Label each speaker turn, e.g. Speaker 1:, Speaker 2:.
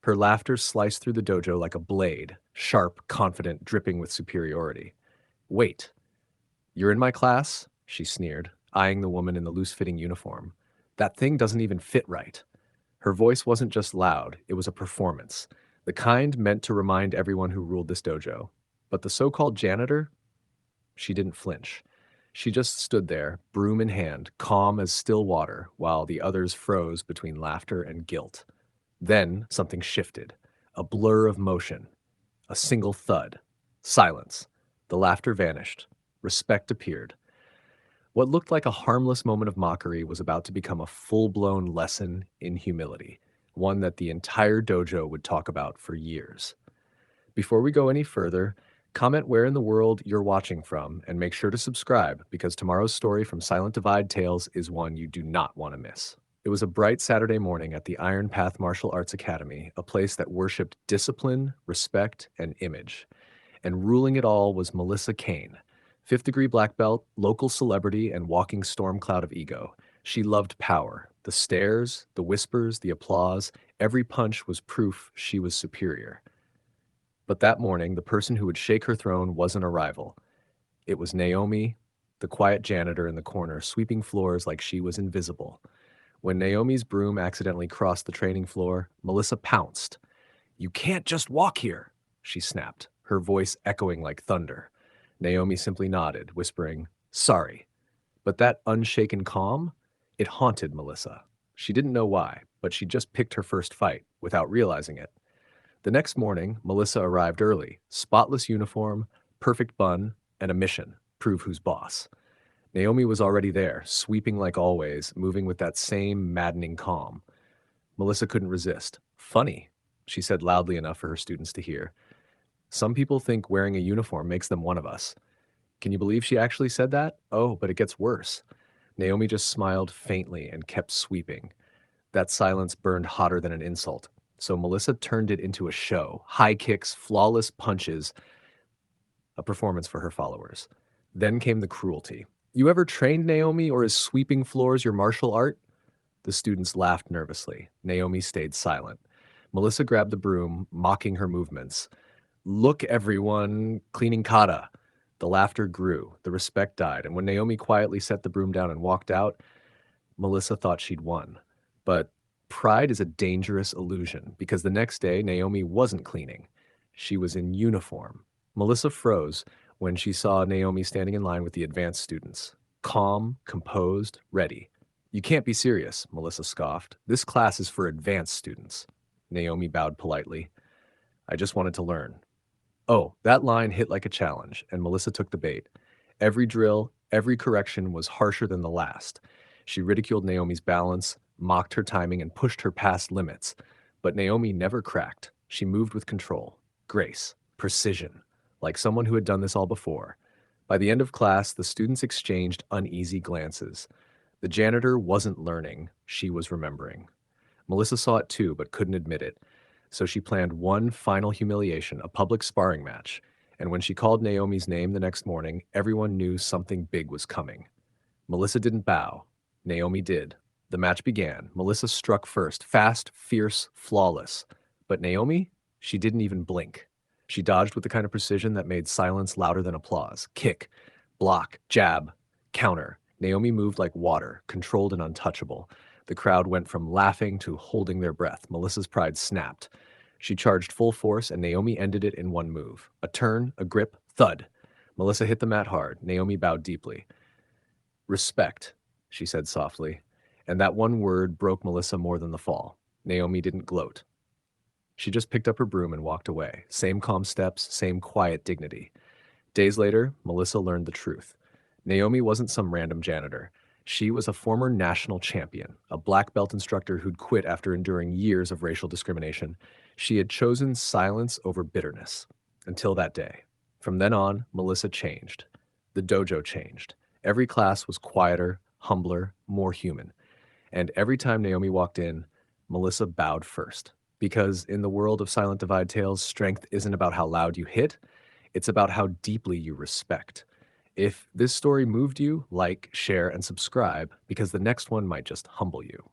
Speaker 1: Her laughter sliced through the dojo like a blade, sharp, confident, dripping with superiority. Wait, you're in my class? She sneered, eyeing the woman in the loose-fitting uniform. That thing doesn't even fit right. Her voice wasn't just loud, it was a performance, the kind meant to remind everyone who ruled this dojo. But the so-called janitor? She didn't flinch. She just stood there, broom in hand, calm as still water, while the others froze between laughter and guilt. Then something shifted. A blur of motion. A single thud. Silence. The laughter vanished. Respect appeared. What looked like a harmless moment of mockery was about to become a full-blown lesson in humility, one that the entire dojo would talk about for years. Before we go any further, comment where in the world you're watching from and make sure to subscribe because tomorrow's story from Silent Divide Tales is one you do not want to miss. It was a bright Saturday morning at the Iron Path Martial Arts Academy, a place that worshipped discipline, respect, and image. And ruling it all was Melissa Kaine, fifth-degree black belt, local celebrity, and walking storm cloud of ego. She loved power. The stares, the whispers, the applause, every punch was proof she was superior. But that morning, the person who would shake her throne wasn't a rival. It was Naomi, the quiet janitor in the corner, sweeping floors like she was invisible. When Naomi's broom accidentally crossed the training floor, Melissa pounced. "You can't just walk here," she snapped, her voice echoing like thunder. Naomi simply nodded, whispering, "Sorry." But that unshaken calm, it haunted Melissa. She didn't know why, but she just picked her first fight without realizing it. The next morning, Melissa arrived early, spotless uniform, perfect bun, and a mission, prove who's boss. Naomi was already there, sweeping like always, moving with that same maddening calm. Melissa couldn't resist. "Funny," she said loudly enough for her students to hear. "Some people think wearing a uniform makes them one of us." Can you believe she actually said that? Oh, but it gets worse. Naomi just smiled faintly and kept sweeping. That silence burned hotter than an insult. So Melissa turned it into a show. High kicks, flawless punches, a performance for her followers. Then came the cruelty. "You ever trained Naomi, or is sweeping floors your martial art?" The students laughed nervously. Naomi stayed silent. Melissa grabbed the broom, mocking her movements. "Look, everyone, cleaning kata." The laughter grew, the respect died, and when Naomi quietly set the broom down and walked out, Melissa thought she'd won. But pride is a dangerous illusion, because the next day, Naomi wasn't cleaning. She was in uniform. Melissa froze when she saw Naomi standing in line with the advanced students. Calm, composed, ready. "You can't be serious," Melissa scoffed. "This class is for advanced students." Naomi bowed politely. "I just wanted to learn." Oh, that line hit like a challenge, and Melissa took the bait. Every drill, every correction was harsher than the last. She ridiculed Naomi's balance, mocked her timing, and pushed her past limits. But Naomi never cracked. She moved with control, grace, precision, like someone who had done this all before. By the end of class, the students exchanged uneasy glances. The janitor wasn't learning, she was remembering. Melissa saw it too, but couldn't admit it. So she planned one final humiliation, a public sparring match. And when she called Naomi's name the next morning, everyone knew something big was coming. Melissa didn't bow. Naomi did. The match began. Melissa struck first, fast, fierce, flawless. But Naomi, she didn't even blink. She dodged with the kind of precision that made silence louder than applause. Kick, block, jab, counter. Naomi moved like water, controlled and untouchable. The crowd went from laughing to holding their breath. Melissa's pride snapped. She charged full force, and Naomi ended it in one move. A turn, a grip, thud. Melissa hit the mat hard. Naomi bowed deeply. "Respect," she said softly. And that one word broke Melissa more than the fall. Naomi didn't gloat. She just picked up her broom and walked away. Same calm steps, same quiet dignity. Days later, Melissa learned the truth. Naomi wasn't some random janitor. She was a former national champion, a black belt instructor who'd quit after enduring years of racial discrimination. She had chosen silence over bitterness. Until that day. From then on, Melissa changed. The dojo changed. Every class was quieter, humbler, more human. And every time Naomi walked in, Melissa bowed first. Because in the world of Silent Divide Tales, strength isn't about how loud you hit, it's about how deeply you respect. If this story moved you, like, share, and subscribe, because the next one might just humble you.